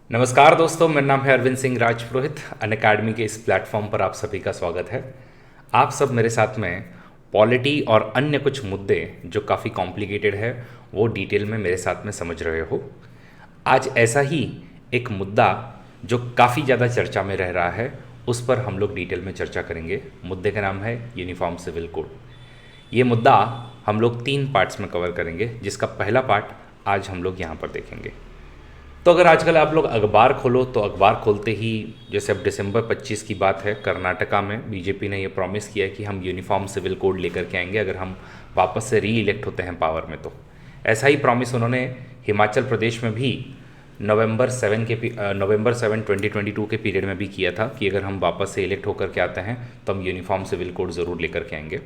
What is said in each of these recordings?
नमस्कार दोस्तों, मेरा नाम है अरविंद सिंह राजपुरोहित। अनअकैडमी के इस प्लेटफॉर्म पर आप सभी का स्वागत है। आप सब मेरे साथ में पॉलिटी और अन्य कुछ मुद्दे जो काफ़ी कॉम्प्लिकेटेड है वो डिटेल में मेरे साथ में समझ रहे हो। आज ऐसा ही एक मुद्दा जो काफ़ी ज़्यादा चर्चा में रह रहा है उस पर हम लोग डिटेल में चर्चा करेंगे। मुद्दे का नाम है यूनिफॉर्म सिविल कोड। ये मुद्दा हम लोग 3 पार्ट्स में कवर करेंगे, जिसका पहला पार्ट आज हम लोग यहाँ पर देखेंगे। तो अगर आजकल आप लोग अखबार खोलो तो अखबार खोलते ही, जैसे अब दिसंबर 25 की बात है, कर्नाटका में बीजेपी ने ये प्रॉमिस किया है कि हम यूनिफॉर्म सिविल कोड लेकर के आएंगे अगर हम वापस से री इलेक्ट होते हैं पावर में। तो ऐसा ही प्रॉमिस उन्होंने हिमाचल प्रदेश में भी नवंबर 7 2022 के पीरियड में भी किया था कि अगर हम वापस से इलेक्ट होकर के आते हैं तो हम यूनिफॉर्म सिविल कोड ज़रूर लेकर के आएंगे।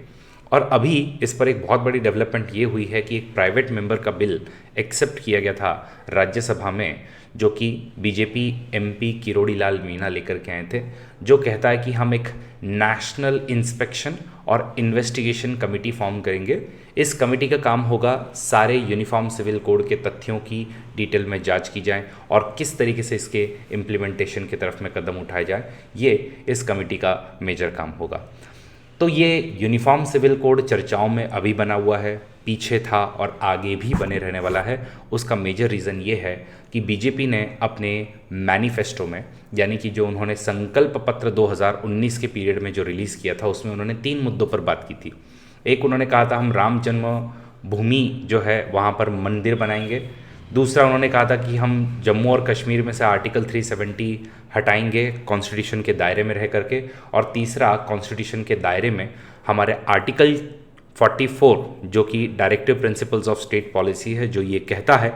और अभी इस पर एक बहुत बड़ी डेवलपमेंट ये हुई है कि एक प्राइवेट मेंबर का बिल एक्सेप्ट किया गया था राज्यसभा में, जो कि बीजेपी एमपी किरोड़ी लाल मीणा लेकर के आए थे, जो कहता है कि हम एक नेशनल इंस्पेक्शन और इन्वेस्टिगेशन कमेटी फॉर्म करेंगे। इस कमेटी का काम होगा सारे यूनिफॉर्म सिविल कोड के तथ्यों की डिटेल में जांच की जाए और किस तरीके से इसके इम्प्लीमेंटेशन की तरफ में कदम उठाए जाए, ये इस कमेटी का मेजर काम होगा। तो ये यूनिफॉर्म सिविल कोड चर्चाओं में अभी बना हुआ है, पीछे था और आगे भी बने रहने वाला है। उसका मेजर रीज़न ये है कि बीजेपी ने अपने मैनिफेस्टो में, यानी कि जो उन्होंने संकल्प पत्र 2019 के पीरियड में जो रिलीज़ किया था, उसमें उन्होंने 3 मुद्दों पर बात की थी। एक, उन्होंने कहा था हम राम जन्म भूमि जो है वहाँ पर मंदिर बनाएंगे। दूसरा, उन्होंने कहा था कि हम जम्मू और कश्मीर में से आर्टिकल 370 हटाएंगे कॉन्स्टिट्यूशन के दायरे में रह करके। और तीसरा, कॉन्स्टिट्यूशन के दायरे में हमारे आर्टिकल 44 जो कि directive principles of state policy है, जो ये कहता है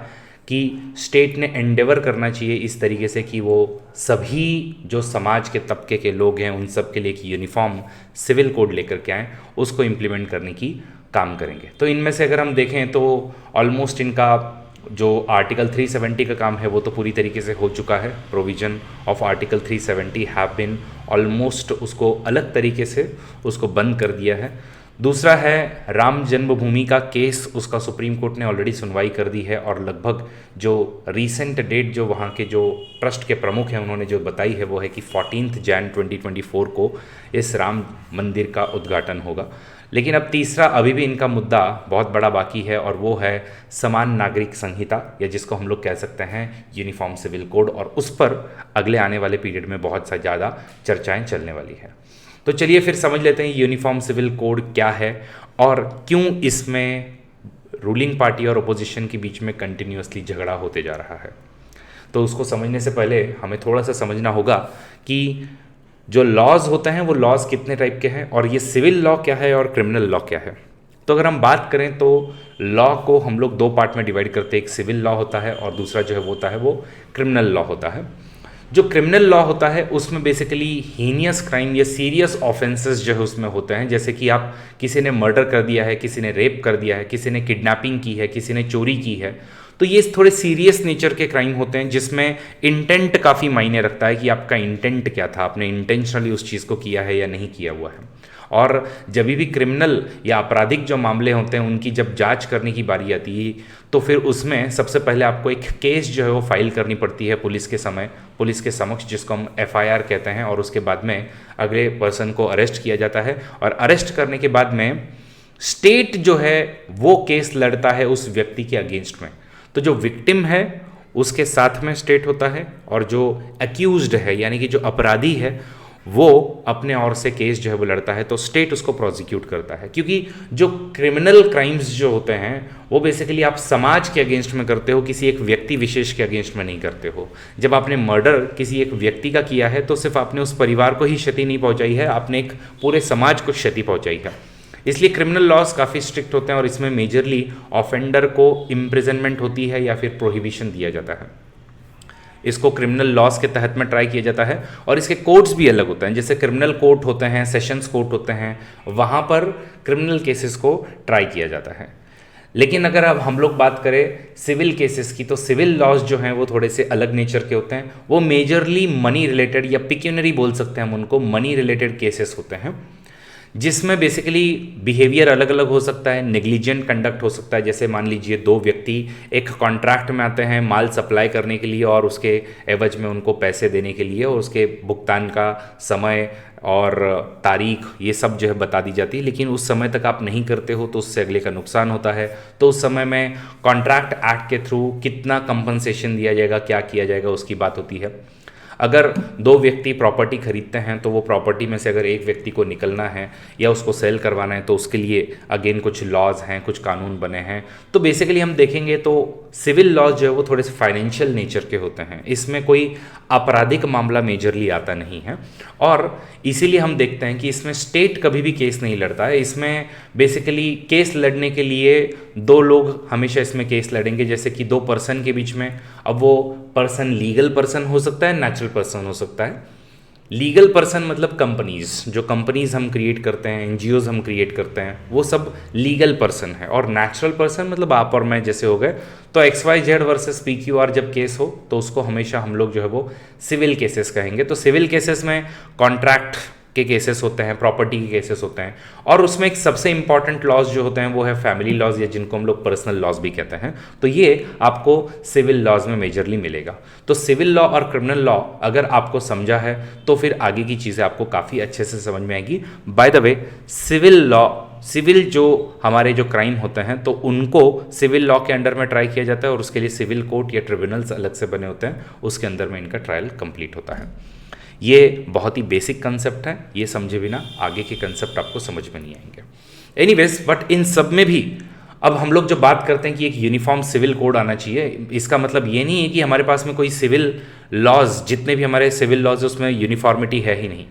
कि स्टेट ने एंडेवर करना चाहिए इस तरीके से कि वो सभी जो समाज के तबके के लोग हैं उन सब के लिए कि यूनिफॉर्म सिविल कोड लेकर के आएँ, उसको इम्प्लीमेंट करने की काम करेंगे। तो इनमें से अगर हम देखें तो ऑलमोस्ट इनका जो आर्टिकल 370 का काम है वो तो पूरी तरीके से हो चुका है। Provision of article 370 have been almost, उसको अलग तरीके से उसको बंद कर दिया है। दूसरा है राम जन्मभूमि का केस, उसका सुप्रीम कोर्ट ने ऑलरेडी सुनवाई कर दी है और लगभग जो रीसेंट डेट जो वहाँ के जो ट्रस्ट के प्रमुख हैं उन्होंने जो बताई है वो है कि 14 जैन 2024 को इस राम मंदिर का उद्घाटन होगा। लेकिन अब तीसरा अभी भी इनका मुद्दा बहुत बड़ा बाकी है और वो है समान नागरिक संहिता, या जिसको हम लोग कह सकते हैं यूनिफॉर्म सिविल कोड, और उस पर अगले आने वाले पीरियड में बहुत सा ज़्यादा चर्चाएं चलने वाली है। तो चलिए फिर समझ लेते हैं यूनिफॉर्म सिविल कोड क्या है और क्यों इसमें रूलिंग पार्टी और अपोजिशन के बीच में कंटिन्यूअसली झगड़ा होते जा रहा है। तो उसको समझने से पहले हमें थोड़ा सा समझना होगा कि जो लॉज होते हैं वो लॉज कितने टाइप के हैं और ये सिविल लॉ क्या है और क्रिमिनल लॉ क्या है। तो अगर हम बात करें तो लॉ को हम लोग 2 पार्ट में डिवाइड करते हैं, एक सिविल लॉ होता है और दूसरा जो है वो होता है वो क्रिमिनल लॉ होता है। जो क्रिमिनल लॉ होता है उसमें बेसिकली हीनियस क्राइम या सीरियस ऑफेंसेस जो है उसमें होते हैं, जैसे कि आप किसी ने मर्डर कर दिया है, किसी ने रेप कर दिया है, किसी ने किडनैपिंग की है, किसी ने चोरी की है, तो ये थोड़े सीरियस नेचर के क्राइम होते हैं जिसमें इंटेंट काफ़ी मायने रखता है कि आपका इंटेंट क्या था, आपने इंटेंशनली उस चीज़ को किया है या नहीं किया हुआ है। और जब भी क्रिमिनल या आपराधिक जो मामले होते हैं उनकी जब जांच करने की बारी आती है तो फिर उसमें सबसे पहले आपको एक केस जो है वो फाइल करनी पड़ती है पुलिस के समक्ष, जिसको हम एफआईआर कहते हैं, और उसके बाद में अगले पर्सन को अरेस्ट किया जाता है और अरेस्ट करने के बाद में स्टेट जो है वो केस लड़ता है उस व्यक्ति के अगेंस्ट में। तो जो विक्टिम है उसके साथ में स्टेट होता है और जो एक्यूज्ड है यानी कि जो अपराधी है वो अपने ओर से केस जो है वो लड़ता है, तो स्टेट उसको प्रोसिक्यूट करता है। क्योंकि जो क्रिमिनल क्राइम्स जो होते हैं वो बेसिकली आप समाज के अगेंस्ट में करते हो, किसी एक व्यक्ति विशेष के अगेंस्ट में नहीं करते हो। जब आपने मर्डर किसी एक व्यक्ति का किया है तो सिर्फ आपने उस परिवार को ही क्षति नहीं पहुंचाई है, आपने एक पूरे समाज को क्षति पहुंचाई है। इसलिए क्रिमिनल लॉज काफ़ी स्ट्रिक्ट होते हैं और इसमें मेजरली ऑफेंडर को इम्प्रिजनमेंट होती है या फिर प्रोहिबिशन दिया जाता है। इसको क्रिमिनल लॉज के तहत में ट्राई किया जाता है और इसके कोर्ट्स भी अलग होते हैं, जैसे क्रिमिनल कोर्ट होते हैं, सेशंस कोर्ट होते हैं, वहाँ पर क्रिमिनल केसेस को ट्राई किया जाता है। लेकिन अगर अब हम लोग बात करें सिविल केसेस की, तो सिविल लॉज जो हैं वो थोड़े से अलग नेचर के होते हैं। वो मेजरली मनी रिलेटेड या पिक्यूनरी बोल सकते हैं हम उनको, मनी रिलेटेड केसेस होते हैं। जिसमें बेसिकली बिहेवियर अलग अलग हो सकता है, नेग्लिजेंट कंडक्ट हो सकता है। जैसे मान लीजिए दो व्यक्ति एक कॉन्ट्रैक्ट में आते हैं माल सप्लाई करने के लिए और उसके एवज में उनको पैसे देने के लिए, और उसके भुगतान का समय और तारीख ये सब जो है बता दी जाती है, लेकिन उस समय तक आप नहीं करते हो तो उससे अगले का नुकसान होता है। तो उस समय में कॉन्ट्रैक्ट एक्ट के थ्रू कितना कंपनसेशन दिया जाएगा, क्या किया जाएगा, उसकी बात होती है। अगर दो व्यक्ति प्रॉपर्टी खरीदते हैं तो वो प्रॉपर्टी में से अगर एक व्यक्ति को निकलना है या उसको सेल करवाना है तो उसके लिए अगेन कुछ लॉज हैं, कुछ कानून बने हैं। तो बेसिकली हम देखेंगे तो सिविल लॉज जो है वो थोड़े से फाइनेंशियल नेचर के होते हैं, इसमें कोई आपराधिक मामला मेजरली आता नहीं है, और इसीलिए हम देखते हैं कि इसमें स्टेट कभी भी केस नहीं लड़ता है। इसमें बेसिकली केस लड़ने के लिए दो लोग हमेशा इसमें केस लड़ेंगे, जैसे कि दो पर्सन के बीच में। अब वो पर्सन लीगल पर्सन हो सकता है, नेचुरल पर्सन हो सकता है। लीगल पर्सन मतलब कंपनीज, जो कंपनीज हम क्रिएट करते हैं, एनजीओज हम क्रिएट करते हैं, वो सब लीगल पर्सन है। और नेचुरल पर्सन मतलब आप और मैं जैसे हो गए। तो XYZ वर्सेस PQR जब केस हो तो उसको हमेशा हम लोग जो है वो सिविल केसेस कहेंगे। तो सिविल केसेस में कॉन्ट्रैक्ट के केसेस होते हैं, प्रॉपर्टी के केसेस होते हैं, और उसमें एक सबसे इंपॉर्टेंट लॉज जो होते हैं वो है फैमिली लॉज, या जिनको हम लोग पर्सनल लॉज भी कहते हैं। तो ये आपको सिविल लॉज में मेजरली मिलेगा। तो सिविल लॉ और क्रिमिनल लॉ अगर आपको समझा है तो फिर आगे की चीज़ें आपको काफ़ी अच्छे से समझ में आएगी। By the way, civil law, civil जो हमारे जो क्राइम होते हैं तो उनको सिविल लॉ के अंडर में ट्राई किया जाता है, और उसके लिए सिविल कोर्ट या ट्रिब्यूनल्स अलग से बने होते हैं, उसके अंदर में इनका ट्रायल कंप्लीट होता है। ये बहुत ही बेसिक कंसेप्ट है, ये समझे बिना आगे के कंसेप्ट आपको समझ में नहीं आएंगे। एनीवेज, बट इन सब में भी अब हम लोग जब बात करते हैं कि एक यूनिफॉर्म सिविल कोड आना चाहिए, इसका मतलब ये नहीं है कि हमारे पास में कोई सिविल लॉज, जितने भी हमारे सिविल लॉज उसमें यूनिफॉर्मिटी है ही नहीं।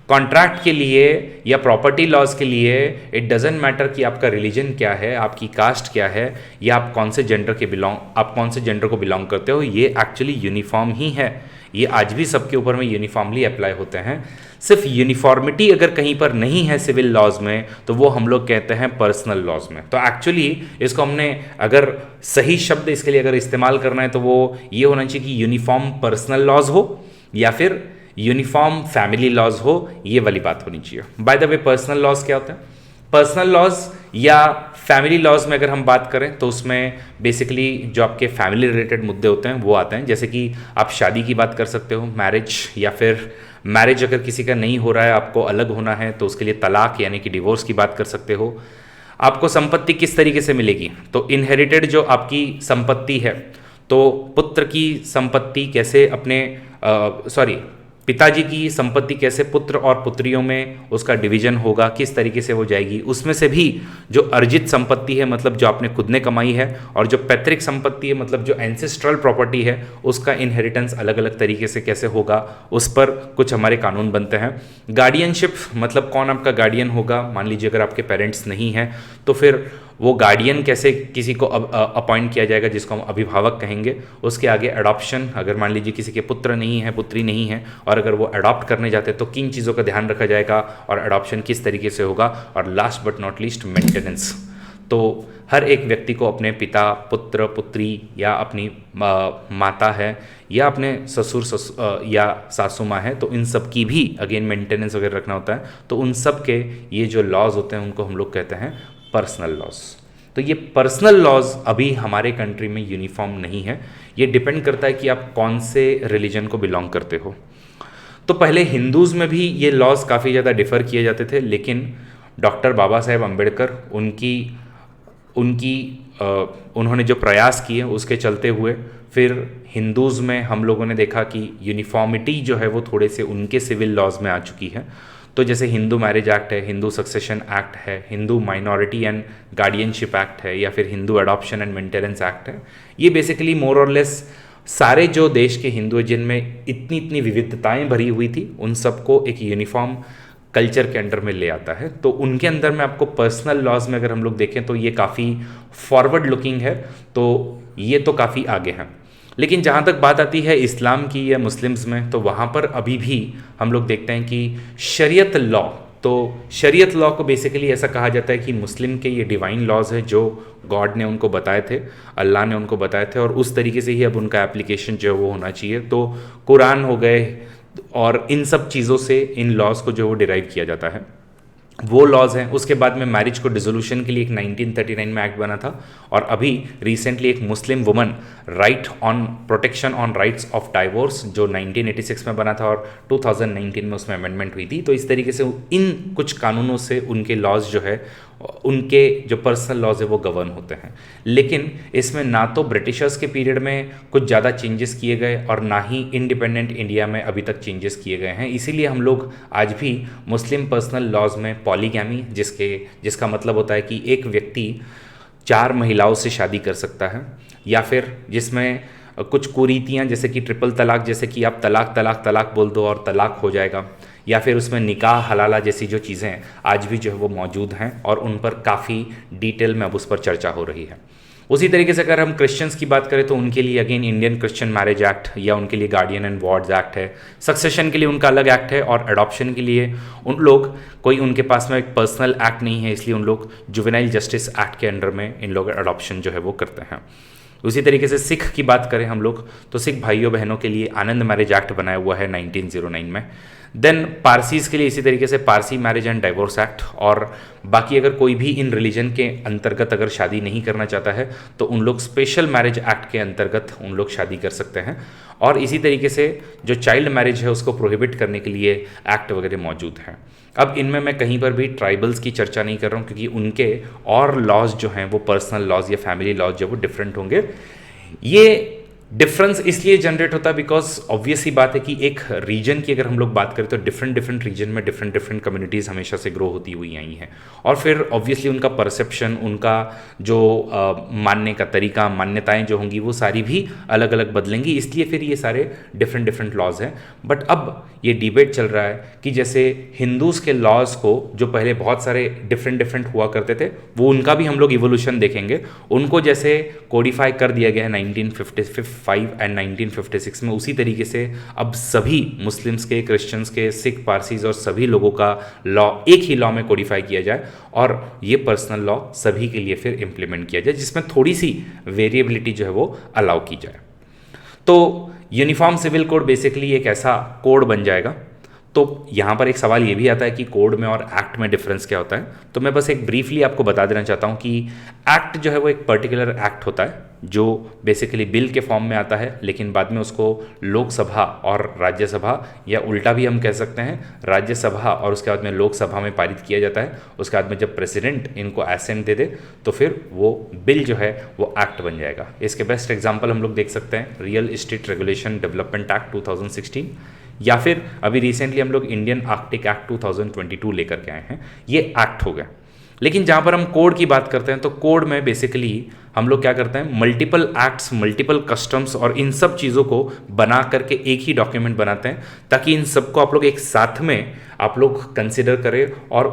कॉन्ट्रैक्ट के लिए या प्रॉपर्टी लॉज के लिए इट डजेंट मैटर कि आपका रिलीजन क्या है, आपकी कास्ट क्या है, या आप कौन से जेंडर को बिलोंग करते हो, ये एक्चुअली यूनिफॉर्म ही है। ये आज भी सबके ऊपर में यूनिफॉर्मली अप्लाई होते हैं। सिर्फ यूनिफॉर्मिटी अगर कहीं पर नहीं है सिविल लॉज में तो वो हम लोग कहते हैं पर्सनल लॉज में। तो एक्चुअली इसको हमने अगर सही शब्द इसके लिए अगर इस्तेमाल करना है तो वो ये होना चाहिए कि यूनिफॉर्म पर्सनल लॉज हो या फिर यूनिफॉर्म फैमिली लॉज हो, ये वाली बात होनी चाहिए। By the way, personal laws क्या होता है? पर्सनल लॉज या फैमिली लॉज में अगर हम बात करें तो उसमें बेसिकली जो आपके फैमिली रिलेटेड मुद्दे होते हैं वो आते हैं। जैसे कि आप शादी की बात कर सकते हो, मैरिज, या फिर मैरिज अगर किसी का नहीं हो रहा है, आपको अलग होना है तो उसके लिए तलाक यानी कि डिवोर्स की बात कर सकते हो। आपको संपत्ति किस तरीके से मिलेगी, तो इनहेरिटेड जो आपकी संपत्ति है, तो पुत्र की संपत्ति कैसे अपने पिताजी की संपत्ति कैसे पुत्र और पुत्रियों में उसका डिवीजन होगा, किस तरीके से वो जाएगी। उसमें से भी जो अर्जित संपत्ति है, मतलब जो आपने खुद ने कमाई है, और जो पैतृक संपत्ति है, मतलब जो एंसेस्ट्रल प्रॉपर्टी है, उसका इनहेरिटेंस अलग अलग तरीके से कैसे होगा, उस पर कुछ हमारे कानून बनते हैं। गार्डियनशिप मतलब कौन आपका गार्डियन होगा। मान लीजिए अगर आपके पेरेंट्स नहीं हैं तो फिर वो गार्डियन कैसे किसी को अपॉइंट किया जाएगा, जिसको हम अभिभावक कहेंगे। उसके आगे अडॉप्शन, अगर मान लीजिए किसी के पुत्र नहीं है, पुत्री नहीं है, और अगर वो अडॉप्ट करने जाते हैं तो किन चीज़ों का ध्यान रखा जाएगा और अडॉप्शन किस तरीके से होगा। और last but not least, maintenance. तो हर एक व्यक्ति को अपने पिता, पुत्र, पुत्री, या अपनी माता है, या अपने ससुर या सासू माँ है, तो इन सब की भी अगेन मेंटेनेंस वगैरह रखना होता है। तो उन सब के ये जो लॉज होते हैं उनको हम लोग कहते हैं पर्सनल लॉज। तो ये पर्सनल लॉज अभी हमारे कंट्री में यूनिफॉर्म नहीं है। ये डिपेंड करता है कि आप कौन से रिलीजन को बिलोंग करते हो। तो पहले हिंदूज़ में भी ये लॉज काफ़ी ज़्यादा डिफ़र किए जाते थे, लेकिन डॉक्टर बाबा साहेब अम्बेडकर उन्होंने जो प्रयास किए उसके चलते हुए फिर हिंदूज़ में हम लोगों ने देखा कि यूनिफॉर्मिटी जो है वो थोड़े से उनके सिविल लॉज में आ चुकी है। तो जैसे हिंदू मैरिज एक्ट है, हिंदू सक्सेशन एक्ट है, Hindu minority and guardianship act है, या फिर Hindu adoption and maintenance act है। ये बेसिकली मोर और लेस सारे जो देश के हिंदू हैं जिनमें इतनी इतनी विविधताएं भरी हुई थी, उन सबको एक यूनिफॉर्म कल्चर के अंडर में ले आता है। तो उनके अंदर में आपको पर्सनल लॉज में अगर हम लोग देखें तो ये काफ़ी फॉरवर्ड लुकिंग है, तो ये तो काफ़ी आगे हैं। लेकिन जहाँ तक बात आती है इस्लाम की या मुस्लिम्स में, तो वहाँ पर अभी भी हम लोग देखते हैं कि शरीयत लॉ, तो शरीयत लॉ को बेसिकली ऐसा कहा जाता है कि मुस्लिम के ये डिवाइन लॉज है जो गॉड ने उनको बताए थे, अल्लाह ने उनको बताए थे, और उस तरीके से ही अब उनका एप्लीकेशन जो है वो होना चाहिए। तो कुरान हो गए और इन सब चीज़ों से इन लॉज को जो वो डिराइव किया जाता है। वो लॉज हैं। उसके बाद में मैरिज को डिसोल्यूशन के लिए एक 1939 में एक्ट बना था, और अभी रिसेंटली एक मुस्लिम woman right on protection on rights of divorce जो 1986 में बना था, और 2019 में उसमें अमेंडमेंट हुई थी। तो इस तरीके से इन कुछ कानूनों से उनके लॉज जो है, उनके जो पर्सनल लॉज है वो गवर्न होते हैं। लेकिन इसमें ना तो ब्रिटिशर्स के पीरियड में कुछ ज़्यादा चेंजेस किए गए और ना ही इंडिपेंडेंट इंडिया में अभी तक चेंजेस किए गए हैं। इसीलिए हम लोग आज भी मुस्लिम पर्सनल लॉज में पॉलीगैमी, जिसका मतलब होता है कि एक व्यक्ति 4 महिलाओं से शादी कर सकता है, या फिर जिसमें कुछ कुरीतियाँ जैसे कि ट्रिपल तलाक, जैसे कि आप तलाक तलाक तलाक बोल दो और तलाक हो जाएगा, या फिर उसमें निकाह हलाला जैसी जो चीज़ें आज भी जो है वो मौजूद हैं, और उन पर काफ़ी डिटेल में अब उस पर चर्चा हो रही है। उसी तरीके से अगर हम क्रिश्चियंस की बात करें तो उनके लिए again Indian Christian marriage act, या उनके लिए गार्डियन एंड वार्ड्स एक्ट है। सक्सेशन के लिए उनका अलग एक्ट है, और अडॉप्शन के लिए उन लोग कोई उनके पास में एक पर्सनल एक्ट नहीं है, इसलिए उन लोग जुवेनाइल जस्टिस एक्ट के अंडर में इन लोग अडॉप्शन जो है वो करते हैं। उसी तरीके से सिख की बात करें हम लोग तो सिख भाइयों बहनों के लिए आनंद मैरिज एक्ट बनाया हुआ है 1909 में। देन पारसीज के लिए इसी तरीके से Parsi marriage and divorce act, और बाकी अगर कोई भी इन रिलीजन के अंतर्गत अगर शादी नहीं करना चाहता है तो उन लोग स्पेशल मैरिज एक्ट के अंतर्गत उन लोग शादी कर सकते हैं। और इसी तरीके से जो चाइल्ड मैरिज है उसको प्रोहिबिट करने के लिए एक्ट वगैरह मौजूद हैं। अब इनमें मैं कहीं पर भी ट्राइबल्स की चर्चा नहीं कर रहा हूँ, क्योंकि उनके और लॉज जो हैं वो पर्सनल लॉज या फैमिली लॉज जो वो डिफरेंट होंगे। ये डिफरेंस इसलिए जनरेट होता है बिकॉज ऑब्वियस ही बात है कि एक रीजन की अगर हम लोग बात करें तो डिफरेंट डिफरेंट रीजन में डिफरेंट डिफरेंट कम्युनिटीज़ हमेशा से ग्रो होती हुई आई हैं, और फिर ऑब्वियसली उनका परसेप्शन, उनका जो मानने का तरीका, मान्यताएं जो होंगी वो सारी भी अलग अलग बदलेंगी, इसलिए फिर ये सारे डिफरेंट डिफरेंट लॉज हैं। बट अब ये डिबेट चल रहा है कि जैसे हिंदूज़ के लॉज को जो पहले बहुत सारे डिफरेंट डिफरेंट हुआ करते थे, वो उनका भी हम लोग इवोल्यूशन देखेंगे। उनको जैसे कोडिफाई कर दिया गया है 1955 एंड 1956 में, उसी तरीके से अब सभी मुस्लिम्स के, क्रिश्चियंस के, सिख, पारसीज और सभी लोगों का लॉ एक ही लॉ में कोडिफाई किया जाए, और ये पर्सनल लॉ सभी के लिए फिर इम्प्लीमेंट किया जाए, जिसमें थोड़ी सी वेरिएबिलिटी जो है वो अलाउ की जाए। तो यूनिफॉर्म सिविल कोड बेसिकली एक ऐसा कोड बन जाएगा। तो यहाँ पर एक सवाल ये भी आता है कि कोड में और एक्ट में डिफरेंस क्या होता है। तो मैं बस एक ब्रीफली आपको बता देना चाहता हूँ कि एक्ट जो है वो एक पर्टिकुलर एक्ट होता है जो बेसिकली बिल के फॉर्म में आता है, लेकिन बाद में उसको लोकसभा और राज्यसभा, या उल्टा भी हम कह सकते हैं, राज्यसभा और उसके बाद में लोकसभा में पारित किया जाता है। उसके बाद में जब प्रेसिडेंट इनको एसेंट दे दे तो फिर वो बिल जो है वो एक्ट बन जाएगा। इसके बेस्ट एग्जाम्पल हम लोग देख सकते हैं real estate regulation development act 2016, या फिर अभी रिसेंटली हम लोग इंडियन आर्कटिक एक्ट 2022 लेकर के आए हैं। ये एक्ट हो गए। लेकिन जहाँ पर हम कोड की बात करते हैं तो कोड में बेसिकली हम लोग क्या करते हैं, मल्टीपल एक्ट्स, मल्टीपल कस्टम्स और इन सब चीज़ों को बना करके एक ही डॉक्यूमेंट बनाते हैं, ताकि इन सबको आप लोग एक साथ में आप लोग कंसिडर करें और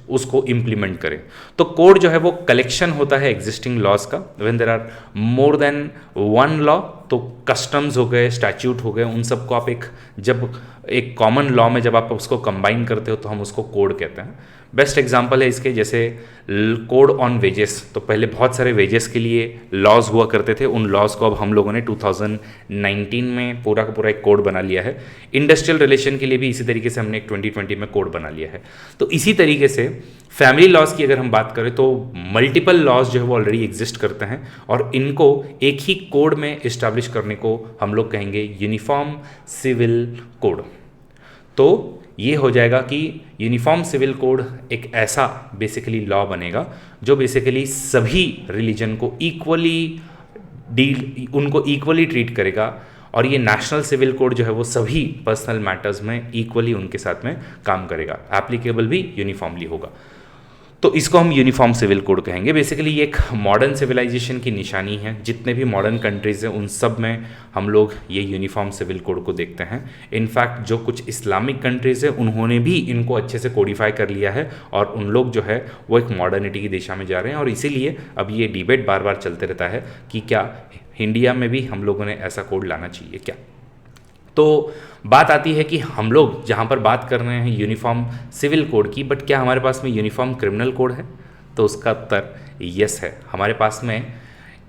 उसको इम्प्लीमेंट करें। तो कोड जो है वो कलेक्शन होता है एग्जिस्टिंग लॉज का। When there are more than one law, तो कस्टम्स हो गए, स्टैच्यूट हो गए, उन सबको आप जब एक कॉमन लॉ में जब आप उसको कंबाइन करते हो तो हम उसको कोड कहते हैं। बेस्ट एग्जांपल है इसके जैसे कोड ऑन वेजेस। तो पहले बहुत सारे वेजेस के लिए लॉज हुआ करते थे, उन लॉज को अब हम लोगों ने 2019 में पूरा का पूरा एक कोड बना लिया है। इंडस्ट्रियल रिलेशन के लिए भी इसी तरीके से हमने एक 2020 में कोड बना लिया है। तो इसी तरीके से फैमिली लॉज की अगर हम बात करें तो मल्टीपल लॉज जो है वो ऑलरेडी एग्जिस्ट करते हैं, और इनको एक ही कोड में इस्टेब्लिश करने को हम लोग कहेंगे यूनिफॉर्म सिविल कोड। तो ये हो जाएगा कि यूनिफॉर्म सिविल कोड एक ऐसा बेसिकली लॉ बनेगा जो बेसिकली सभी रिलीजन को उनको इक्वली ट्रीट करेगा, और ये नेशनल सिविल कोड जो है वो सभी पर्सनल मैटर्स में इक्वली उनके साथ में काम करेगा, एप्लीकेबल भी यूनिफॉर्मली होगा। तो इसको हम यूनिफॉर्म सिविल कोड कहेंगे। बेसिकली ये एक मॉडर्न सिविलाइजेशन की निशानी है। जितने भी मॉडर्न कंट्रीज़ हैं उन सब में हम लोग ये यूनिफॉर्म सिविल कोड को देखते हैं। इनफैक्ट जो कुछ इस्लामिक कंट्रीज़ हैं उन्होंने भी इनको अच्छे से कोडिफाई कर लिया है, और उन लोग जो है वो एक मॉडर्निटी की दिशा में जा रहे हैं। और इसीलिए अब ये डिबेट बार बार चलते रहता है कि क्या इंडिया में भी हम लोगों ने ऐसा कोड लाना चाहिए क्या। तो बात आती है कि हम लोग जहाँ पर बात कर रहे हैं यूनिफॉर्म सिविल कोड की, बट क्या हमारे पास में यूनिफॉर्म क्रिमिनल कोड है? तो उसका उत्तर यस है। हमारे पास में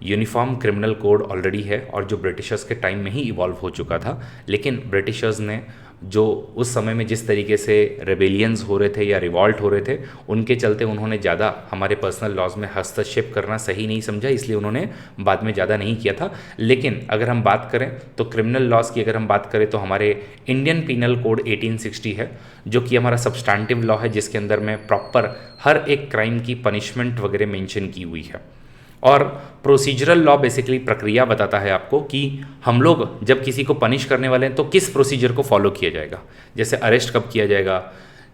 यूनिफॉर्म क्रिमिनल कोड ऑलरेडी है, और जो ब्रिटिशर्स के टाइम में ही इवॉल्व हो चुका था। लेकिन ब्रिटिशर्स ने जो उस समय में जिस तरीके से रेबेलियंस हो रहे थे या रिवॉल्ट हो रहे थे, उनके चलते उन्होंने ज़्यादा हमारे पर्सनल लॉज में हस्तक्षेप करना सही नहीं समझा, इसलिए उन्होंने बाद में ज़्यादा नहीं किया था। लेकिन अगर हम बात करें तो क्रिमिनल लॉज की अगर हम बात करें तो हमारे इंडियन पीनल कोड 1860 है, जो कि हमारा सब्सटैंटिव लॉ है, जिसके अंदर में प्रॉपर हर एक क्राइम की पनिशमेंट वगैरह मेंशन की हुई है। और प्रोसीजरल लॉ बेसिकली प्रक्रिया बताता है आपको कि हम लोग जब किसी को पनिश करने वाले हैं तो किस प्रोसीजर को फॉलो किया जाएगा। जैसे अरेस्ट कब किया जाएगा,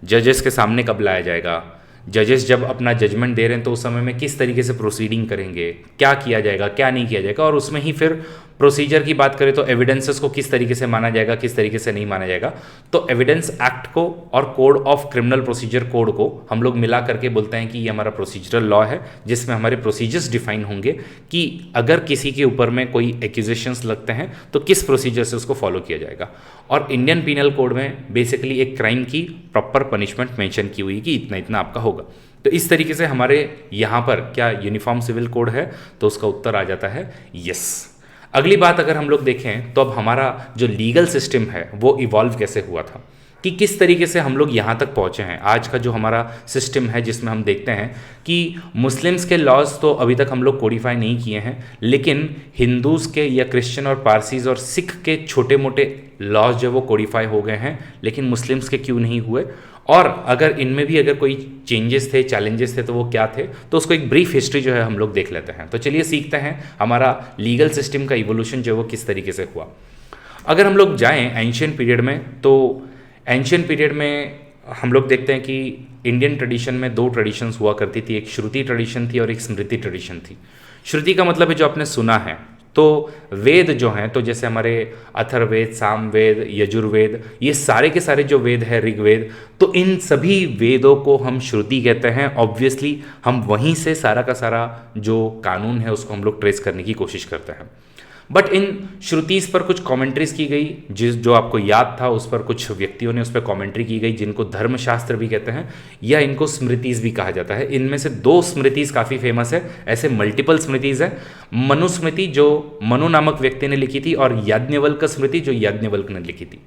जजेस के सामने कब लाया जाएगा, जजेस जब अपना जजमेंट दे रहे हैं तो उस समय में किस तरीके से प्रोसीडिंग करेंगे, क्या किया जाएगा क्या नहीं किया जाएगा। और उसमें ही फिर प्रोसीजर की बात करें तो एविडेंसेस को किस तरीके से माना जाएगा, किस तरीके से नहीं माना जाएगा। तो एविडेंस एक्ट को और code of criminal procedure code को हम लोग मिला करके बोलते हैं कि ये हमारा प्रोसीजरल लॉ है, जिसमें हमारे प्रोसीजर्स डिफाइन होंगे कि अगर किसी के ऊपर में कोई एक्यूजेशंस लगते हैं तो किस प्रोसीजर से उसको फॉलो किया जाएगा। और इंडियन पीनल कोड में बेसिकली एक क्राइम की प्रॉपर पनिशमेंट मेंशन की हुई कि इतना इतना आपका होगा। तो इस तरीके से हमारे यहाँ पर क्या यूनिफॉर्म सिविल कोड है, तो उसका उत्तर आ जाता है यस। अगली बात अगर हम लोग देखें तो अब हमारा जो लीगल सिस्टम है वो इवॉल्व कैसे हुआ था, कि किस तरीके से हम लोग यहाँ तक पहुँचे हैं। आज का जो हमारा सिस्टम है जिसमें हम देखते हैं कि मुस्लिम्स के लॉज तो अभी तक हम लोग कोडिफाई नहीं किए हैं, लेकिन हिंदूज़ के या क्रिश्चियन और पारसीज और सिख के छोटे मोटे लॉज जो वो कोडिफाई हो गए हैं, लेकिन मुस्लिम्स के क्यों नहीं हुए, और अगर इनमें भी अगर कोई चेंजेस थे, चैलेंजेस थे, तो वो क्या थे। तो उसको एक ब्रीफ हिस्ट्री जो है हम लोग देख लेते हैं। तो चलिए सीखते हैं हमारा लीगल सिस्टम का इवोल्यूशन जो है वो किस तरीके से हुआ। अगर हम लोग जाएं एंशिएंट पीरियड में, तो एंशिएंट पीरियड में हम लोग देखते हैं कि इंडियन ट्रेडिशन में दो ट्रेडिशंस हुआ करती थी, एक श्रुति ट्रेडिशन थी और एक स्मृति ट्रेडिशन थी। श्रुति का मतलब है जो आपने सुना है। तो वेद जो हैं, तो जैसे हमारे अथर्ववेद, सामवेद, यजुर्वेद, ये सारे के सारे जो वेद है, ऋग्वेद, तो इन सभी वेदों को हम श्रुति कहते हैं। ऑब्वियसली हम वहीं से सारा का सारा जो कानून है उसको हम लोग ट्रेस करने की कोशिश करते हैं। बट इन श्रुतिस पर कुछ कमेंट्रीज की गई, जो आपको याद था उस पर कुछ व्यक्तियों ने उस पर कमेंट्री की गई, जिनको धर्मशास्त्र भी कहते हैं या इनको स्मृतिज भी कहा जाता है। इनमें से दो स्मृतिज काफ़ी फेमस है, ऐसे मल्टीपल स्मृतिज है। मनुस्मृति जो मनु नामक व्यक्ति ने लिखी थी, और याज्ञवल्क्य स्मृति जो याज्ञवल्क्य ने लिखी थी।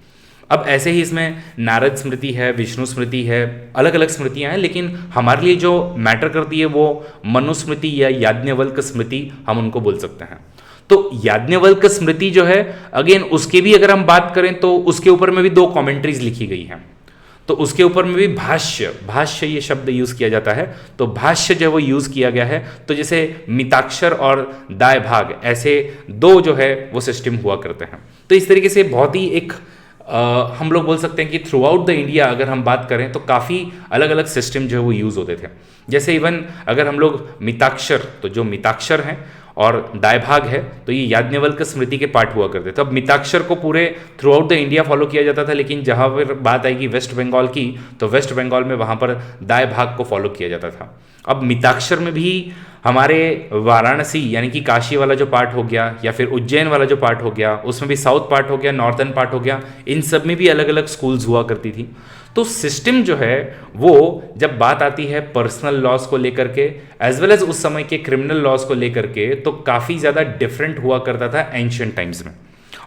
अब ऐसे ही इसमें नारद स्मृति है, विष्णु स्मृति है, अलग अलग स्मृतियां हैं, लेकिन हमारे लिए जो मैटर करती है वो मनुस्मृति या याज्ञवल्क्य स्मृति हम उनको बोल सकते हैं। तो याज्ञवल्क्य स्मृति जो है, अगेन उसके भी अगर हम बात करें तो उसके ऊपर में भी दो कमेंट्रीज लिखी गई हैं। तो उसके ऊपर में भी भाष्य ये शब्द यूज किया जाता है। तो भाष्य जो वो यूज किया गया है, तो जैसे मिताक्षर और दाय भाग, ऐसे दो जो है वो सिस्टम हुआ करते हैं। तो इस तरीके से बहुत ही एक हम लोग बोल सकते हैं कि थ्रू आउट द इंडिया अगर हम बात करें तो काफ़ी अलग अलग सिस्टम जो है वो यूज़ होते थे। जैसे इवन अगर हम लोग मिताक्षर, तो जो मिताक्षर हैं और दायभाग है, तो ये याज्ञवल्क्य स्मृति के पार्ट हुआ करते थे। अब मिताक्षर को पूरे through out the India follow किया जाता था, लेकिन जहाँ पर बात आएगी वेस्ट बंगाल की, तो वेस्ट बंगाल में वहाँ पर दायभाग को फॉलो किया जाता था। अब मिताक्षर में भी हमारे वाराणसी यानी कि काशी वाला जो पार्ट हो गया, या फिर उज्जैन वाला जो पार्ट हो गया, उसमें भी साउथ पार्ट हो गया, नॉर्थन पार्ट हो गया, इन सब में भी अलग अलग स्कूल्स हुआ करती थी। तो सिस्टम जो है वो जब बात आती है पर्सनल लॉज को लेकर के एज वेल एज उस समय के क्रिमिनल लॉज को लेकर के, तो काफ़ी ज़्यादा डिफरेंट हुआ करता था एंशिएंट टाइम्स में।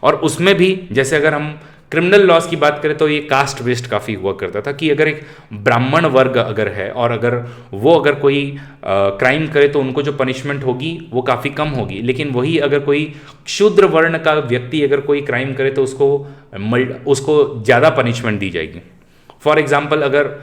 और उसमें भी जैसे अगर हम क्रिमिनल लॉज की बात करें तो ये कास्ट बेस्ड काफ़ी हुआ करता था, कि अगर एक ब्राह्मण वर्ग अगर है और अगर कोई क्राइम करे तो उनको जो पनिशमेंट होगी वो काफ़ी कम होगी, लेकिन वही अगर कोई शूद्र वर्ण का व्यक्ति अगर कोई क्राइम करे तो उसको ज़्यादा पनिशमेंट दी जाएगी। फॉर एग्जाम्पल, अगर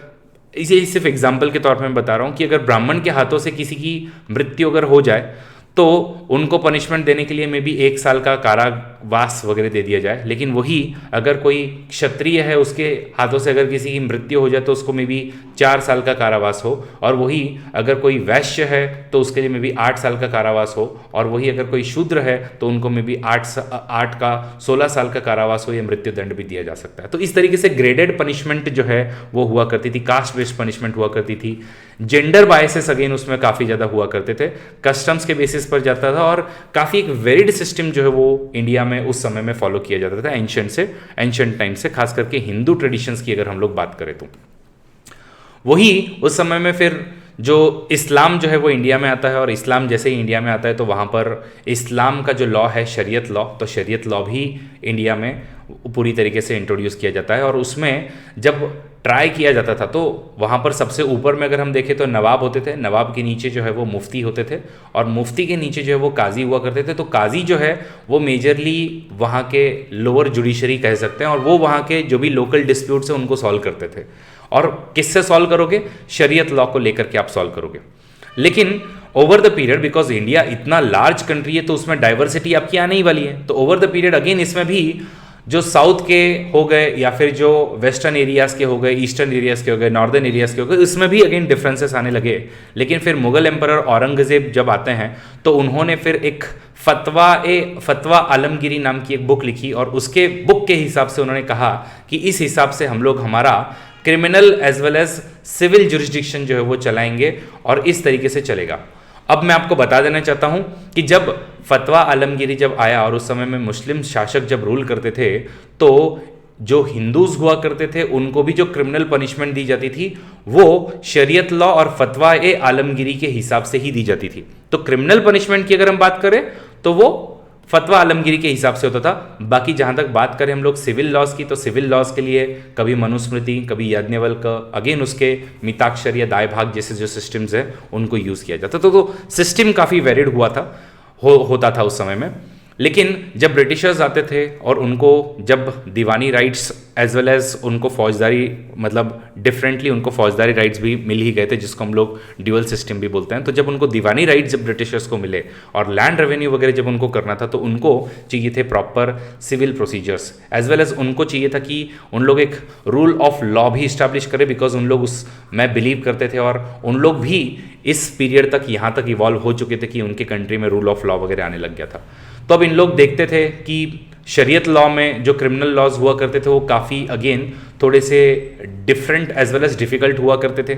इसे सिर्फ एग्जाम्पल के तौर पर मैं बता रहा हूँ कि अगर ब्राह्मण के हाथों से किसी की मृत्यु अगर हो जाए तो उनको पनिशमेंट देने के लिए मे बी 1 साल का कारावास वगैरह दे दिया जाए, लेकिन वही अगर कोई क्षत्रिय है उसके हाथों से अगर किसी की मृत्यु हो जाए तो उसको मे बी 4 साल का कारावास हो, और वही अगर कोई वैश्य है तो उसके लिए मे बी 8 साल का कारावास हो, और वही अगर कोई शूद्र है तो उनको मे बी 8 का 16 साल का कारावास हो या मृत्यु दंड भी दिया जा सकता है। तो इस तरीके से ग्रेडेड पनिशमेंट जो है वो हुआ करती थी, कास्ट बेस्ड पनिशमेंट हुआ करती थी। जेंडर बायसेस अगेन उसमें काफ़ी ज़्यादा हुआ करते थे, कस्टम्स के बेसिस पर जाता था, और काफ़ी एक वेरिड सिस्टम जो है वो इंडिया में उस समय में फॉलो किया जाता था एंशिएंट टाइम से, खास करके हिंदू ट्रेडिशंस की अगर हम लोग बात करें तो। वही उस समय में फिर जो इस्लाम जो है वो इंडिया में आता है, और इस्लाम जैसे ही इंडिया में आता है तो वहाँ पर इस्लाम का जो लॉ है शरीयत लॉ, तो शरीयत लॉ भी इंडिया में पूरी तरीके से इंट्रोड्यूस किया जाता है। और उसमें जब ट्राई किया जाता था तो वहाँ पर सबसे ऊपर में अगर हम देखें तो नवाब होते थे, नवाब के नीचे जो है वो मुफ्ती होते थे, और मुफ्ती के नीचे जो है वो काजी हुआ करते थे। तो काजी जो है वो मेजरली वहाँ के लोअर जुडिशरी कह सकते हैं, और वो वहाँ के जो भी लोकल डिस्प्यूट्स हैं उनको सॉल्व करते थे। और किससे सॉल्व करोगे? शरीयत लॉ को लेकर के आप सॉल्व करोगे। लेकिन over the period, because India इतना लार्ज कंट्री है तो उसमें डाइवर्सिटी आपकी आने ही वाली है, तो ओवर द पीरियड अगेन इसमें भी जो साउथ के हो गए या फिर जो वेस्टर्न एरियाज के हो गए, ईस्टर्न एरियाज के हो गए, नॉर्दर्न एरियाज के हो गए, इसमें भी अगेन डिफरेंसेस आने लगे। लेकिन फिर मुगल एम्परर औरंगजेब जब आते हैं तो उन्होंने फिर एक फतवा आलमगीरी नाम की एक बुक लिखी, और उसके बुक के हिसाब से उन्होंने कहा कि इस हिसाब से हम लोग हमारा criminal as well as civil jurisdiction जो है वो चलाएंगे, और इस तरीके से चलेगा। अब मैं आपको बता देना चाहता हूं कि जब फतवा आलमगीरी जब आया और उस समय में मुस्लिम शासक जब रूल करते थे, तो जो हिंदूज हुआ करते थे उनको भी जो क्रिमिनल पनिशमेंट दी जाती थी वो शरीयत लॉ और फतवा ए आलमगीरी के हिसाब से ही दी जाती थी। तो क्रिमिनल पनिशमेंट की अगर हम बात करें तो वो फतवा आलमगीरी के हिसाब से होता था। बाकी जहां तक बात करें हम लोग सिविल लॉज की, तो सिविल लॉज के लिए कभी मनुस्मृति, कभी याज्ञवल्क, अगेन उसके मिताक्षर या दाय भाग जैसे जो सिस्टम्स है उनको यूज किया जाता था। तो सिस्टम काफ़ी वेरिड हुआ था, होता था उस समय में। लेकिन जब ब्रिटिशर्स आते थे और उनको जब दीवानी राइट्स एज वेल एज उनको फौजदारी, मतलब डिफरेंटली उनको फौजदारी राइट्स भी मिल ही गए थे, जिसको हम लोग ड्यूअल सिस्टम भी बोलते हैं। तो जब उनको दीवानी राइट्स जब ब्रिटिशर्स को मिले और लैंड रेवेन्यू वगैरह जब उनको करना था, तो उनको चाहिए थे proper civil procedures, as well as उनको चाहिए था कि उन लोग एक रूल ऑफ लॉ भी इस्टेब्लिश करें, बिकॉज उन लोग उस में बिलीव करते थे, और उन लोग भी इस पीरियड तक यहाँ तक इवॉल्व हो चुके थे कि उनके कंट्री में रूल ऑफ लॉ वगैरह आने लग गया था। तो अब इन लोग देखते थे कि शरीयत लॉ में जो क्रिमिनल लॉज हुआ करते थे वो काफ़ी अगेन थोड़े से different as well as difficult हुआ करते थे।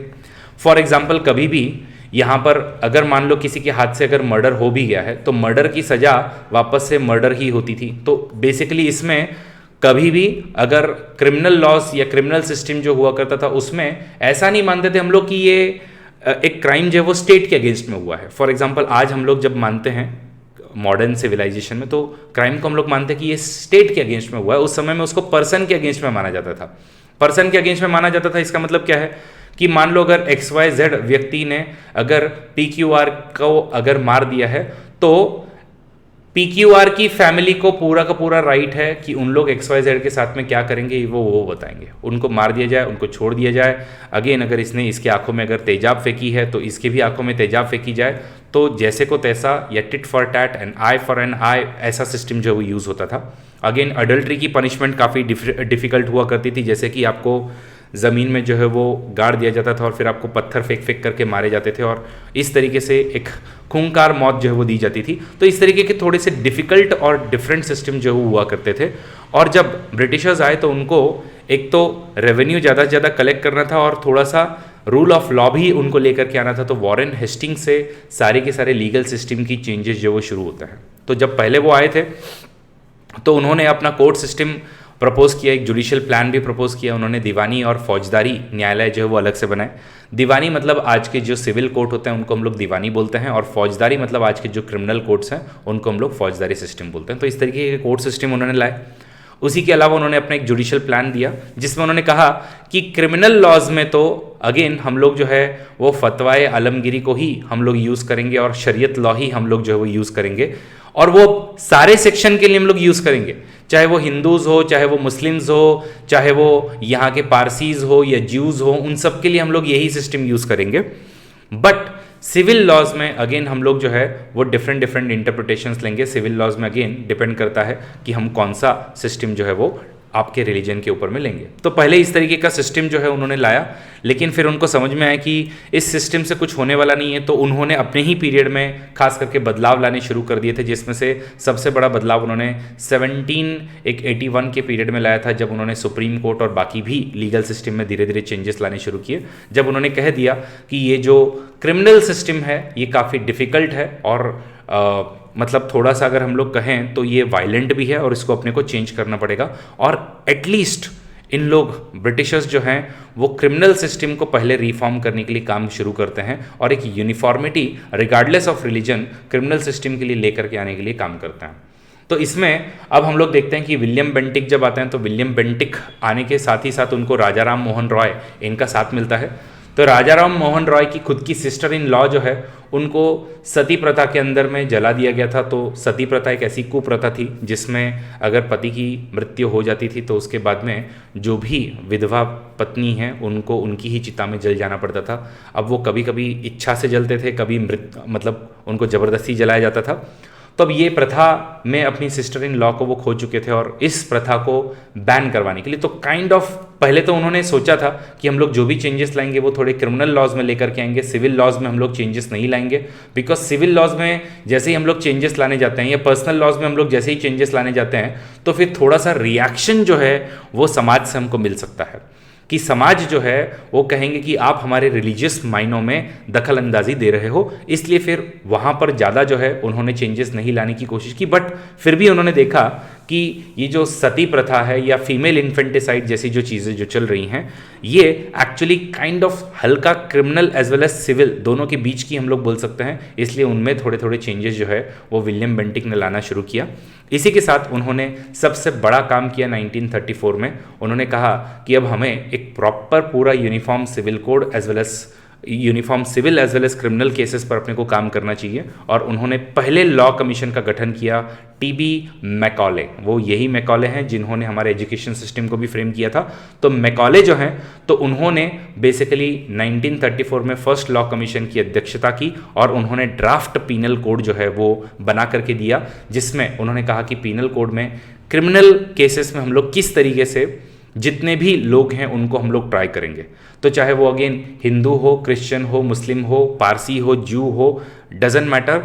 फॉर एग्जांपल, कभी भी यहाँ पर अगर मान लो किसी के हाथ से अगर मर्डर हो भी गया है तो मर्डर की सज़ा वापस से मर्डर ही होती थी। तो बेसिकली इसमें कभी भी अगर क्रिमिनल लॉज या क्रिमिनल सिस्टम जो हुआ करता था उसमें ऐसा नहीं मानते थे हम लोग कि ये एक क्राइम जो है वो स्टेट के अगेंस्ट में हुआ है। फॉर एग्जाम्पल, आज हम लोग जब मानते हैं मॉडर्न सिविलाइजेशन में, तो क्राइम को हम लोग मानते हैं कि ये स्टेट के अगेंस्ट में हुआ है। उस समय में उसको पर्सन के अगेंस्ट में माना जाता था। पर्सन के अगेंस्ट में माना जाता था, इसका मतलब क्या है कि मान लो अगर XYZ व्यक्ति ने अगर PQR को अगर मार दिया है, तो PQR की फैमिली को पूरा का पूरा राइट है कि उन लोग XYZ के साथ में क्या करेंगे वो बताएंगे। उनको मार दिया जाए, उनको छोड़ दिया जाए। अगेन अगर इसने इसके आंखों में अगर तेजाब फेंकी है तो इसके भी आंखों में तेजाब फेंकी जाए। तो जैसे को तैसा, या tit for tat, an eye for an eye, ऐसा सिस्टम जो वो यूज़ होता था। अगेन अडल्ट्री की पनिशमेंट काफ़ी डिफ़िकल्ट हुआ करती थी, जैसे कि आपको ज़मीन में जो है वो गाड़ दिया जाता था और फिर आपको पत्थर फेंक फेंक करके मारे जाते थे, और इस तरीके से एक खूंखार मौत जो है वो दी जाती थी। तो इस तरीके के थोड़े से डिफ़िकल्ट और डिफरेंट सिस्टम जो हुआ करते थे। और जब ब्रिटिशर्स आए तो उनको एक तो रेवेन्यू ज़्यादा से ज़्यादा कलेक्ट करना था और थोड़ा सा रूल ऑफ लॉ भी उनको लेकर के आना था। तो वॉरेन हेस्टिंग से सारे के सारे लीगल सिस्टम की चेंजेस जो वो शुरू होता है। तो जब पहले वो आए थे तो उन्होंने अपना कोर्ट सिस्टम प्रपोज किया, एक जुडिशियल प्लान भी प्रपोज किया। उन्होंने दीवानी और फौजदारी न्यायालय जो है वो अलग से बनाए। दीवानी मतलब आज के जो सिविल कोर्ट होते हैं उनको हम लोग दीवानी बोलते हैं, और फौजदारी मतलब आज के जो क्रिमिनल कोर्ट्स हैं उनको हम लोग फौजदारी सिस्टम बोलते हैं। तो इस तरीके के कोर्ट सिस्टम उन्होंने लाए। उसी के अलावा उन्होंने अपना एक जुडिशियल प्लान दिया जिसमें उन्होंने कहा कि क्रिमिनल लॉज में तो अगेन हम लोग जो है वो फतवाए आलमगीरी को ही हम लोग यूज़ करेंगे और शरीयत लॉ ही हम लोग जो है वो यूज़ करेंगे, और वो सारे सेक्शन के लिए हम लोग यूज़ करेंगे, चाहे वो हिंदूज हो, चाहे वो मुस्लिम्स हो, चाहे वो यहाँ के पारसीज हो या ज्यूज़ हो, उन सब के लिए हम लोग यही सिस्टम यूज़ करेंगे। बट सिविल लॉज में अगेन हम लोग जो है वो डिफरेंट डिफरेंट इंटरप्रिटेशंस लेंगे। सिविल लॉज में अगेन डिपेंड करता है कि हम कौन सा सिस्टम जो है वो आपके रिलीजन के ऊपर में लेंगे। तो पहले इस तरीके का सिस्टम जो है उन्होंने लाया, लेकिन फिर उनको समझ में आया कि इस सिस्टम से कुछ होने वाला नहीं है। तो उन्होंने अपने ही पीरियड में खास करके बदलाव लाने शुरू कर दिए थे, जिसमें से सबसे बड़ा बदलाव उन्होंने 1781 के पीरियड में लाया था, जब उन्होंने सुप्रीम कोर्ट और बाकी भी लीगल सिस्टम में धीरे धीरे चेंजेस लाने शुरू किए। जब उन्होंने कह दिया कि ये जो क्रिमिनल सिस्टम है ये काफ़ी डिफ़िकल्ट है और मतलब थोड़ा सा अगर हम लोग कहें तो ये वायलेंट भी है और इसको अपने को चेंज करना पड़ेगा, और एटलीस्ट इन लोग ब्रिटिशर्स जो हैं वो क्रिमिनल सिस्टम को पहले रिफॉर्म करने के लिए काम शुरू करते हैं और एक uniformity regardless of religion criminal system के लिए लेकर के आने के लिए काम करते हैं। तो इसमें अब हम लोग देखते हैं कि विलियम बेंटिक जब आते हैं तो विलियम बेंटिक आने के साथ ही साथ उनको राजा राम मोहन रॉय इनका साथ मिलता है। तो राजा राम मोहन रॉय की खुद की सिस्टर इन लॉ जो है उनको सती प्रथा के अंदर में जला दिया गया था। तो सती प्रथा एक ऐसी कुप्रथा थी जिसमें अगर पति की मृत्यु हो जाती थी तो उसके बाद में जो भी विधवा पत्नी है उनको उनकी ही चिता में जल जाना पड़ता था। अब वो कभी कभी इच्छा से जलते थे, कभी मतलब उनको ज़बरदस्ती जलाया जाता था। तो अब ये प्रथा में अपनी सिस्टर इन लॉ को वो खो चुके थे और इस प्रथा को बैन करवाने के लिए तो काइंड ऑफ पहले तो उन्होंने सोचा था कि हम लोग जो भी चेंजेस लाएंगे वो थोड़े क्रिमिनल लॉज में लेकर के आएंगे, सिविल लॉज में हम लोग चेंजेस नहीं लाएंगे। बिकॉज सिविल लॉज में जैसे ही हम लोग चेंजेस लाने जाते हैं या पर्सनल लॉज में हम लोग जैसे ही चेंजेस लाने जाते हैं तो फिर थोड़ा सा रिएक्शन जो है वो समाज से हमको मिल सकता है कि समाज जो है वो कहेंगे कि आप हमारे रिलीजियस मायनों में दखल अंदाजी दे रहे हो, इसलिए फिर वहाँ पर ज़्यादा जो है उन्होंने चेंजेस नहीं लाने की कोशिश की। बट फिर भी उन्होंने देखा कि ये जो सती प्रथा है या फीमेल इन्फेंटिसाइड जैसी जो चीज़ें जो चल रही हैं ये एक्चुअली काइंड ऑफ हल्का criminal as well as civil दोनों के बीच की हम लोग बोल सकते हैं, इसलिए उनमें थोड़े थोड़े चेंजेस जो है वो विलियम बेंटिक ने लाना शुरू किया। इसी के साथ उन्होंने सबसे बड़ा काम किया 1934 में। उन्होंने कहा कि अब हमें एक प्रॉपर पूरा uniform civil code as well as criminal cases पर अपने को काम करना चाहिए और उन्होंने पहले लॉ कमीशन का गठन किया। टीबी मैकॉले, वो यही मैकॉले हैं जिन्होंने हमारे एजुकेशन सिस्टम को भी फ्रेम किया था। तो मैकॉले जो हैं तो उन्होंने बेसिकली 1934 में फर्स्ट लॉ कमीशन की अध्यक्षता की और उन्होंने ड्राफ्ट पीनल कोड जो है वो बना करके दिया, जिसमें उन्होंने कहा कि पीनल कोड में क्रिमिनल केसेस में हम लोग किस तरीके से जितने भी लोग हैं उनको हम लोग ट्राई करेंगे। तो चाहे वो अगेन हिंदू हो, क्रिश्चियन हो, मुस्लिम हो, पारसी हो, जू हो, डजंट मैटर,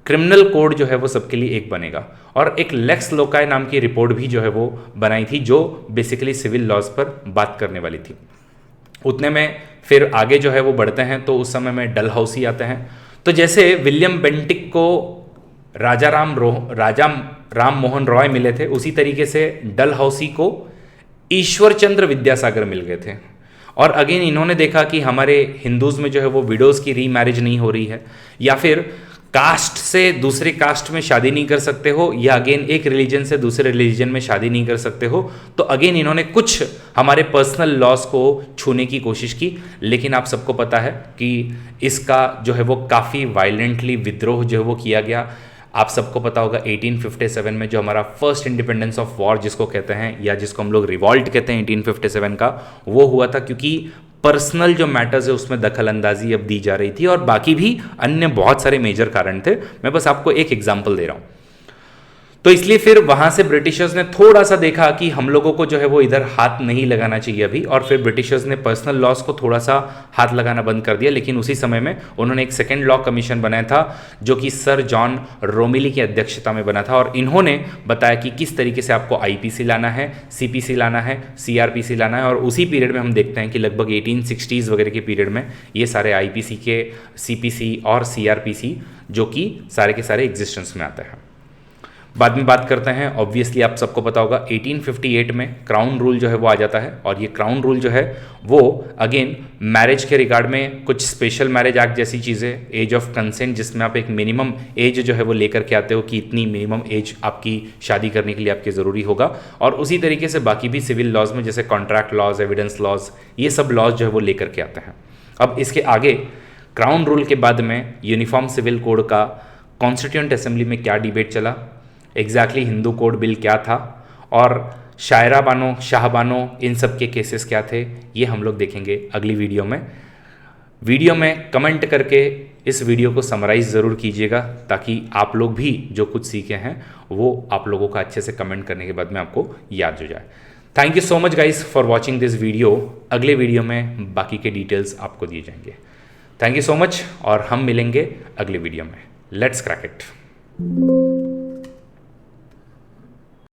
क्रिमिनल कोड जो है वो सबके लिए एक बनेगा। और एक लेक्स लोकाय नाम की रिपोर्ट भी जो है वो बनाई थी जो बेसिकली सिविल लॉज पर बात करने वाली थी। उतने में फिर आगे जो है वो बढ़ते हैं तो उस समय में डलहौसी आते हैं। तो जैसे विलियम बेंटिक को राजा राम मोहन रॉय मिले थे उसी तरीके से डलहौसी को ईश्वर चंद्र विद्यासागर मिल गए थे। और अगेन इन्होंने देखा कि हमारे हिंदूज़ में जो है वो विडोज़ की रीमैरिज नहीं हो रही है, या फिर कास्ट से दूसरे कास्ट में शादी नहीं कर सकते हो, या अगेन एक रिलीजन से दूसरे रिलीजन में शादी नहीं कर सकते हो। तो अगेन इन्होंने कुछ हमारे पर्सनल लॉज को छूने की कोशिश की, लेकिन आप सबको पता है कि इसका जो है वो काफ़ी वायलेंटली विद्रोह जो है वो किया गया। आप सबको पता होगा 1857 में जो हमारा फर्स्ट इंडिपेंडेंस ऑफ वॉर जिसको कहते हैं या जिसको हम लोग रिवॉल्ट कहते हैं 1857 का, वो हुआ था क्योंकि पर्सनल जो मैटर्स है उसमें दखल अंदाजी अब दी जा रही थी और बाकी भी अन्य बहुत सारे मेजर कारण थे। मैं बस आपको एक एग्जांपल दे रहा हूँ। तो इसलिए फिर वहां से ब्रिटिशर्स ने थोड़ा सा देखा कि हम लोगों को जो है वो इधर हाथ नहीं लगाना चाहिए अभी, और फिर ब्रिटिशर्स ने पर्सनल लॉज को थोड़ा सा हाथ लगाना बंद कर दिया। लेकिन उसी समय में उन्होंने एक सेकेंड लॉ कमीशन बनाया था जो कि सर जॉन रोमिली की अध्यक्षता में बना था, और इन्होंने बताया कि किस तरीके से आपको आईपीसी लाना है, सीपीसी लाना है, सीआरपीसी लाना है। और उसी पीरियड में हम देखते हैं कि लगभग 1860s वगैरह के पीरियड में ये सारे आईपीसी के, सीपीसी और सीआरपीसी जो कि सारे के सारे एग्जिस्टेंस में आते हैं। बाद में बात करते हैं, ऑब्वियसली आप सबको पता होगा 1858 में क्राउन रूल जो है वो आ जाता है, और ये क्राउन रूल जो है वो अगेन मैरिज के रिगार्ड में कुछ स्पेशल मैरिज एक्ट जैसी चीज़ें, एज ऑफ कंसेंट जिसमें आप एक मिनिमम एज जो है वो लेकर के आते हो कि इतनी मिनिमम एज आपकी शादी करने के लिए आपके ज़रूरी होगा। और उसी तरीके से बाकी भी सिविल लॉज में जैसे कॉन्ट्रैक्ट लॉज, एविडेंस लॉज, ये सब लॉज जो है वो लेकर के आते हैं। अब इसके आगे क्राउन रूल के बाद में यूनिफॉर्म सिविल कोड का कॉन्स्टिट्यूएंट असेंबली में क्या डिबेट चला, एग्जैक्टली हिंदू कोड बिल क्या था, और शायरा बानो, शाहबानो, इन सब के केसेस क्या थे, ये हम लोग देखेंगे अगली वीडियो में कमेंट करके इस वीडियो को समराइज़ ज़रूर कीजिएगा ताकि आप लोग भी जो कुछ सीखे हैं वो आप लोगों का अच्छे से कमेंट करने के बाद में आपको याद हो जाए। Thank you so much guys for watching this video. अगले वीडियो में बाकी के डिटेल्स आपको दिए जाएंगे। थैंक यू सो मच और हम मिलेंगे अगले वीडियो में। Let's crack it.